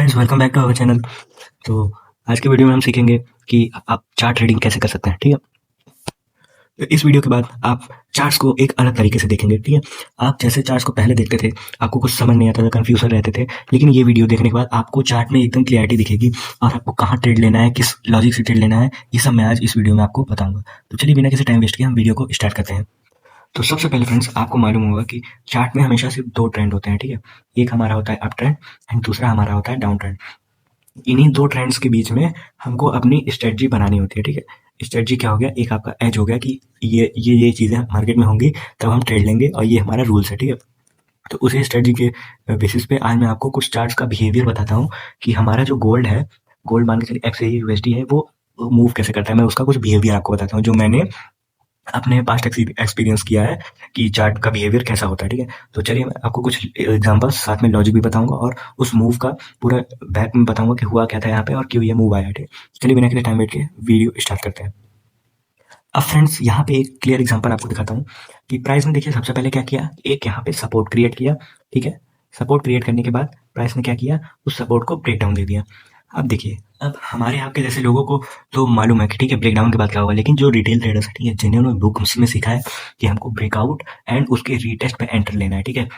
Friends, welcome back to our channel. तो आज के वीडियो में हम सीखेंगे कि आप चार्ट ट्रेडिंग कैसे कर सकते हैं। ठीक है, तो इस वीडियो के बाद आप चार्ट्स को एक अलग तरीके से देखेंगे। ठीक है, आप जैसे चार्ट्स को पहले देखते थे आपको कुछ समझ नहीं आता था, कंफ्यूजन रहते थे, लेकिन ये वीडियो देखने के बाद आपको चार्ट में एकदम क्लियरिटी दिखेगी और आपको कहाँ ट्रेड लेना है, किस लॉजिक से ट्रेड लेना है, ये सब मैं आज इस वीडियो में आपको बताऊंगा। तो चलिए बिना किसी टाइम वेस्ट किए हम वीडियो को स्टार्ट करते हैं। तो सबसे पहले फ्रेंड्स, आपको मालूम होगा कि चार्ट में हमेशा सिर्फ दो ट्रेंड होते हैं। ठीक है, एक हमारा होता है अप ट्रेंड एंड दूसरा हमारा होता है डाउन ट्रेंड। इन्हीं दो ट्रेंड्स के बीच में हमको अपनी स्ट्रेटजी बनानी होती है। ठीक है, स्ट्रेटजी क्या हो गया, एक आपका एज हो गया कि ये चीज़ें मार्केट में होंगी तब हम ट्रेड लेंगे और ये हमारा रूल्स है। ठीक है, तो उसी स्ट्रेटजी के बेसिस पे आज मैं आपको कुछ चार्ट्स का बिहेवियर बताता हूँ कि हमारा जो गोल्ड है, गोल्ड मान के चलिए XAE USD है, वो मूव कैसे करता है। मैं उसका कुछ बिहेवियर आपको बताता हूँ जो मैंने अपने पास्ट एक्सपीरियंस किया है कि चार्ट का बिहेवियर कैसा होता है। ठीक है, तो चलिए मैं आपको कुछ एग्जांपल्स साथ में लॉजिक भी बताऊंगा और उस मूव का पूरा बैक में बताऊंगा कि हुआ क्या था यहाँ पे और क्यों ये मूव आया। ठीक है, चलिए बिना किसी टाइम वेट के वीडियो स्टार्ट करते हैं। अब फ्रेंड्स, यहाँ पे एक क्लियर एग्जांपल आपको दिखाता हूँ कि प्राइस ने देखिए सबसे पहले क्या किया, एक यहाँ पे सपोर्ट क्रिएट किया। ठीक है, सपोर्ट क्रिएट करने के बाद प्राइस ने क्या किया, उस सपोर्ट को ब्रेक डाउन दे दिया। अब देखिए, अब हमारे यहाँ के जैसे लोगों को तो मालूम है कि ठीक है ब्रेक डाउन के बाद क्या होगा, लेकिन जो रिटेल ट्रेडर्स है, ठीक है, जिन्होंने बुक्स में सीखा है कि हमको ब्रेकआउट एंड उसके रीटेस्ट पे एंटर लेना है। ठीक है,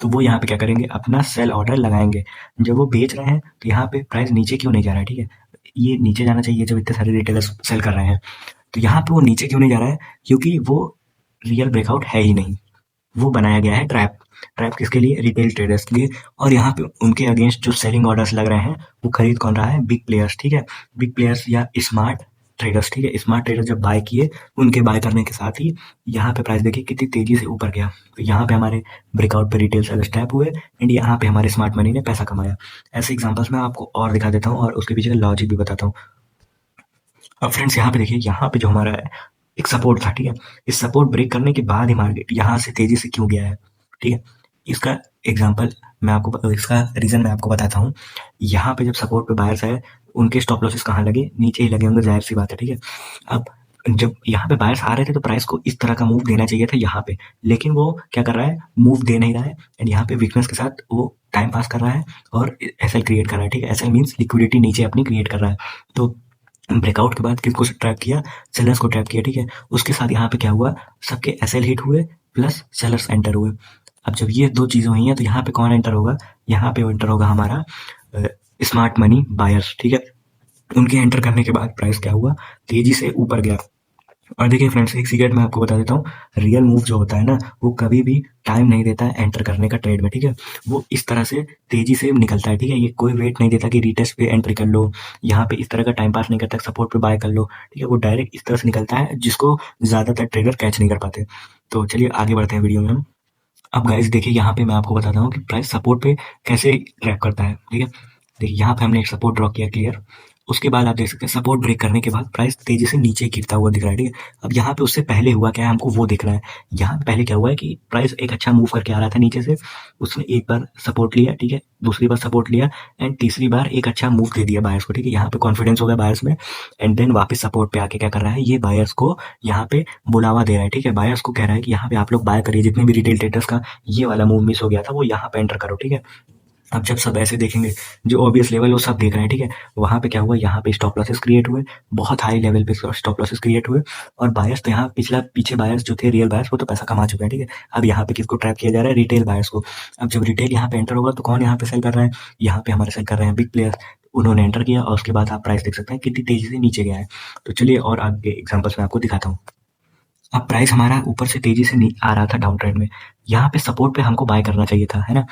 तो वो यहाँ पे क्या करेंगे, अपना सेल ऑर्डर लगाएंगे। जब वो बेच रहे हैं तो यहाँ पे प्राइस नीचे क्यों नहीं जा रहा है। ठीक है, ये नीचे जाना चाहिए जब इतने सारे रिटेलर्स सेल कर रहे हैं। तो यहाँ पे वो नीचे क्यों नहीं जा रहा है, क्योंकि वो रियल ब्रेकआउट है ही नहीं, वो बनाया गया है ट्रैप। ट्रैप किसके लिए, रिटेल ट्रेडर्स के लिए। और यहाँ पे उनके अगेंस्ट जो सेलिंग ऑर्डर्स लग रहे हैं वो खरीद कौन रहा है, बिग प्लेयर्स। ठीक है, बिग प्लेयर्स या स्मार्ट ट्रेडर्स। ठीक है, स्मार्ट ट्रेडर जब बाय किए, उनके बाय करने के साथ ही यहाँ पे प्राइस देखिए कितनी तेजी से ऊपर गया। तो यहाँ पे हमारे ब्रेकआउट पे रिटेल सेलर्स टैप हुए एंड यहाँ पे हमारे स्मार्ट मनी ने पैसा कमाया। ऐसे एग्जांपल्स मैं आपको और दिखा देता हूँ और उसके पीछे का लॉजिक भी बताता हूँ। अब फ्रेंड्स यहाँ पे देखिए, यहाँ पे जो हमारा एक सपोर्ट था, ठीक है, इस सपोर्ट ब्रेक करने के बाद ही मार्केट यहाँ से तेजी से क्यों गया है। ठीक है, इसका एग्जांपल मैं आपको, इसका रीजन मैं आपको बताता हूँ। यहाँ पे जब सपोर्ट पे बायर्स आए, उनके स्टॉप लॉसेस कहाँ लगे, नीचे ही लगे होंगे, जाहिर सी बात है। ठीक है, अब जब यहाँ पे बायर्स आ रहे थे तो प्राइस को इस तरह का मूव देना चाहिए था यहाँ पे, लेकिन वो क्या कर रहा है, मूव दे नहीं रहा है एंड यहाँ पे वीकनेस के साथ वो टाइम पास कर रहा है और एसएल क्रिएट कर रहा है। ठीक है, एसएल मीन्स लिक्विडिटी नीचे अपनी क्रिएट कर रहा है। तो ब्रेकआउट के बाद किसको ट्रैप किया, सेलर्स को ट्रैप किया। ठीक है, उसके साथ यहाँ पे क्या हुआ, सबके एसएल हिट हुए प्लस सेलर्स एंटर हुए। अब जब ये दो चीजें हुई हैं तो यहाँ पे कौन एंटर होगा, यहाँ पे एंटर होगा हमारा स्मार्ट मनी बायर्स। ठीक है, उनके एंटर करने के बाद प्राइस क्या हुआ, तेजी से ऊपर गया। और देखिए फ्रेंड्स, एक सीक्रेट मैं आपको बता देता हूँ, रियल मूव जो होता है ना, वो कभी भी टाइम नहीं देता है एंटर करने का ट्रेड में। ठीक है, वो इस तरह से तेजी से निकलता है। ठीक है, ये कोई वेट नहीं देता कि रीटेस्ट पे एंट्री कर लो, यहाँ पे इस तरह का टाइम पास नहीं करता, सपोर्ट पे बाय कर लो। ठीक है, वो डायरेक्ट इस तरह से निकलता है जिसको ज्यादातर ट्रेडर कैच नहीं कर पाते। तो चलिए आगे बढ़ते हैं वीडियो में हम। अब गाइस देखिए, यहाँ पे मैं आपको बताता हूँ कि प्राइस सपोर्ट पे कैसे ट्रैप करता है। ठीक है, देखिए यहाँ पे हमने एक सपोर्ट ड्रॉ किया, क्लियर। उसके बाद आप देख सकते हैं सपोर्ट ब्रेक करने के बाद प्राइस तेजी से नीचे गिरता हुआ दिख रहा है। ठीक है, अब यहाँ पे उससे पहले हुआ क्या है, हमको वो देखना है। यहाँ पे पहले क्या हुआ है कि प्राइस एक अच्छा मूव करके आ रहा था नीचे से, उसने एक बार सपोर्ट लिया, ठीक है, दूसरी बार सपोर्ट लिया एंड तीसरी बार एक अच्छा मूव दे दिया बायर्स को। ठीक है, यहाँ पे कॉन्फिडेंस हो गया बायर्स में एंड देन वापस सपोर्ट पे आके क्या कर रहा है, ये बायर्स को यहाँ पे बुलावा दे रहा है। ठीक है, बायर्स को कह रहा है कि यहाँ पे आप लोग बाय करिए, जितने भी रिटेल ट्रेडर्स का ये वाला मूव मिस हो गया था वो यहाँ पे एंटर करो। ठीक है, अब जब सब ऐसे देखेंगे, जो ऑब्वियस लेवल वो सब देख रहे हैं। ठीक है, वहां पे क्या हुआ, यहाँ पे स्टॉप लॉसेस क्रिएट हुए, बहुत हाई लेवल पे स्टॉप लॉसेस क्रिएट हुए और बायर्स तो यहाँ पिछला पीछे बायर्स जो थे रियल बायर्स, वो तो पैसा कमा चुके हैं। ठीक है, अब यहाँ पे किसको ट्रैप किया जा रहा है, रिटेल बायर्स को। अब जब रिटेल यहाँ पे एंटर होगा तो कौन यहाँ पे सेल कर रहा है, यहाँ पे हमारे सेल कर रहे हैं बिग प्लेयर्स। उन्होंने एंटर किया और उसके बाद आप प्राइस देख सकते हैं कितनी तेजी से नीचे गया है। तो चलिए और आगे एग्जाम्पल्स में आपको दिखाता हूँ। अब प्राइस हमारा ऊपर से तेजी से आ रहा था डाउन ट्रेंड में, यहाँ पे सपोर्ट पे हमको बाय करना चाहिए था, है ना।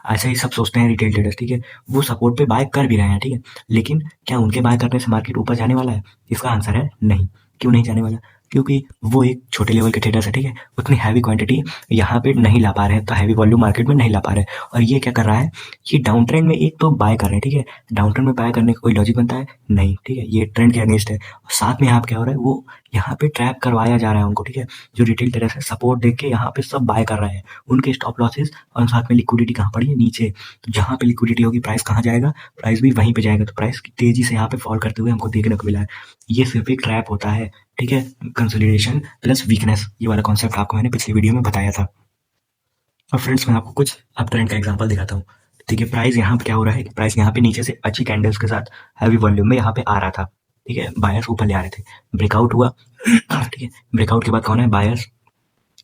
ऐसा ही सब सोचते हैं रिटेल ट्रेडर्स। ठीक है, वो सपोर्ट पे बाय कर भी रहे हैं। ठीक है, लेकिन क्या उनके बाय करने से मार्केट ऊपर जाने वाला है, इसका आंसर है नहीं। क्यों नहीं जाने वाला, क्योंकि वो एक छोटे लेवल के ट्रेडर्स है। ठीक है, उतनी हैवी क्वांटिटी यहाँ पे नहीं ला पा रहे हैं, तो हैवी वॉल्यूम मार्केट में नहीं ला पा रहे हैं। और ये क्या कर रहा है, ये डाउन ट्रेंड में एक तो बाय कर रहे हैं। ठीक है, डाउन ट्रेंड में बाय करने का कोई लॉजिक बनता है नहीं। ठीक है, ये ट्रेंड के अगेंस्ट है। साथ में यहाँ पे क्या हो रहा है, वो यहाँ पे ट्रैप करवाया जा रहा है उनको। ठीक है, जो रिटेल ट्रेडर्स है सपोर्ट देख के यहाँ पे सब बाय कर रहे हैं, उनके स्टॉप लॉसेस और साथ में लिक्विडिटी कहाँ पड़ी है, नीचे। तो जहाँ पे लिक्विडिटी होगी प्राइस कहाँ जाएगा, प्राइस भी वहीं पे जाएगा। तो प्राइस की तेजी से यहाँ पे फॉल करते हुए हमको देखने को मिला है। ये सिर्फ एक ट्रैप होता है। ठीक है, कंसोलिडेशन प्लस वीकनेस, ये वाला कॉन्सेप्ट आपको मैंने पिछली वीडियो में बताया था। और फ्रेंड्स, मैं आपको कुछ अप ट्रेंड का एग्जांपल दिखाता हूँ। देखिए प्राइस यहाँ पे क्या हो रहा है, प्राइस यहाँ पे नीचे से अच्छी कैंडल्स के साथ हैवी वॉल्यूम में यहाँ पे आ रहा था, ठीक है, बायर्स ऊपर ले आ रहे थे, ब्रेकआउट हुआ, ठीक है, ब्रेकआउट के बाद कौन है, बायर्स।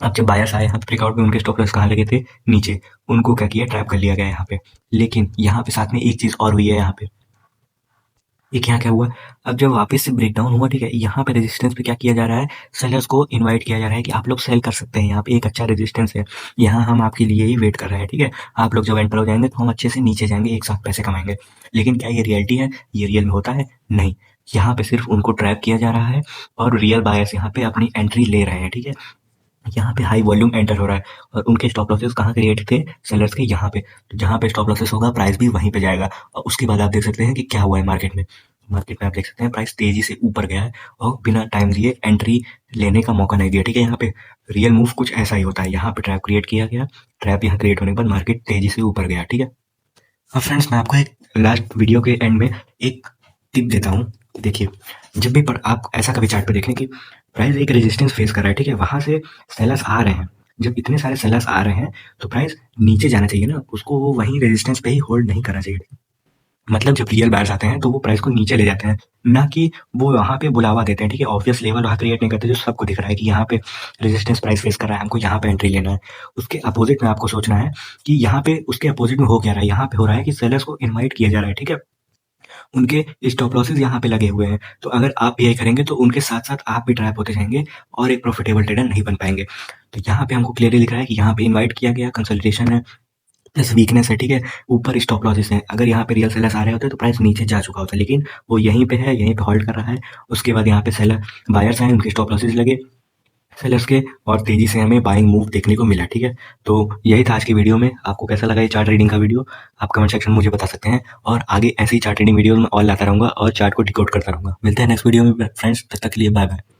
अब जब बायर्स आए यहाँ पे ब्रेकआउट में, उनके स्टॉप लॉस कहाँ लगे थे, नीचे, उनको क्या किया, ट्रैप कर लिया गया यहाँ पे। लेकिन यहाँ पे साथ में एक चीज और हुई है यहाँ पे, एक यहाँ क्या हुआ, अब जब वापस से ब्रेकडाउन हुआ, ठीक है, यहाँ पे रेजिस्टेंस पे क्या किया जा रहा है, सेलर्स को इनवाइट किया जा रहा है कि आप लोग सेल कर सकते हैं, यहाँ पे एक अच्छा रेजिस्टेंस है, यहाँ हम आपके लिए ही वेट कर रहे हैं, ठीक है, आप लोग जब एंटर हो जाएंगे तो हम अच्छे से नीचे जाएंगे, एक साथ पैसे कमाएंगे। लेकिन क्या ये रियलिटी है, ये रियल में होता है, नहीं, यहाँ पे सिर्फ उनको ट्रैप किया जा रहा है और रियल बायर्स यहाँ पे अपनी एंट्री ले रहे हैं, ठीक है। यहाँ पे हाई वॉल्यूम एंटर हो रहा है और उनके स्टॉप लॉसेस कहाँ क्रिएट थे, सेलर्स के यहाँ पे, तो जहाँ पे स्टॉप लॉसेस होगा प्राइस भी वहीं पे जाएगा। और उसके बाद आप देख सकते हैं कि क्या हुआ है मार्केट में, आप देख सकते हैं प्राइस तेजी से ऊपर गया है और बिना टाइम दिए एंट्री लेने का मौका नहीं दिया, ठीक है। यहाँ पे रियल मूव कुछ ऐसा ही होता है, यहाँ पे ट्रैप क्रिएट किया गया, ट्रैप यहाँ क्रिएट होने के बाद मार्केट तेजी से ऊपर गया, ठीक है। अब फ्रेंड्स मैं आपको एक लास्ट वीडियो के एंड में एक टिप देता हूँ, देखिए जब भी आप ऐसा कभी चार्ट पे देखें कि प्राइस एक रेजिस्टेंस फेस कर रहा है, ठीक है, वहां से सेलर्स आ रहे हैं, जब इतने सारे सेलर्स आ रहे हैं तो प्राइस नीचे जाना चाहिए ना, उसको वो वहीं रेजिस्टेंस पे ही होल्ड नहीं करना चाहिए। मतलब जब रियल बायर्स आते हैं तो वो प्राइस को नीचे ले जाते हैं, ना कि वो वहां पे बुलावा देते हैं, ठीक है, ऑब्वियस लेवल वहां क्रिएट नहीं करते जो सबको दिख रहा है कि यहाँ पे रेजिस्टेंस प्राइस फेस कर रहा है, हमको यहाँ पे एंट्री लेना है। उसके अपोजिट में आपको सोचना है कि यहाँ पे उसके अपोजिट में हो क्या रहा है, यहाँ पे हो रहा है कि सेलर्स को इन्वाइट किया जा रहा है, ठीक है, उनके स्टॉप लॉसेस यहाँ पे लगे हुए हैं, तो अगर आप यही करेंगे तो उनके साथ साथ आप भी ट्रैप होते जाएंगे और एक प्रॉफिटेबल ट्रेडर नहीं बन पाएंगे। तो यहाँ पे हमको क्लियरली लिख रहा है कि यहाँ पे इन्वाइट किया गया, कंसल्टेशन है प्लस वीकनेस है, ठीक है, ऊपर स्टॉप लॉसेस है, अगर यहाँ पे रियल सेलर्स आ रहे होते तो प्राइस नीचे जा चुका होता, लेकिन वो यहीं पे है, यहीं पे होल्ड कर रहा है। उसके बाद यहाँ पे सेलर बायर्स आए, उनके स्टॉप लॉसेस लगे सेलर्स के और तेजी से हमें बाइंग मूव देखने को मिला, ठीक है। तो यही था आज की वीडियो में, आपको कैसा लगा ये चार्ट रीडिंग का वीडियो, आप कमेंट सेक्शन में मुझे बता सकते हैं, और आगे ऐसी चार्ट रीडिंग वीडियो में और लाता रहूंगा और चार्ट को डिकोड करता रहूंगा। मिलते हैं नेक्स्ट वीडियो में फ्रेंड्स, तब तक के लिए बाय बाय।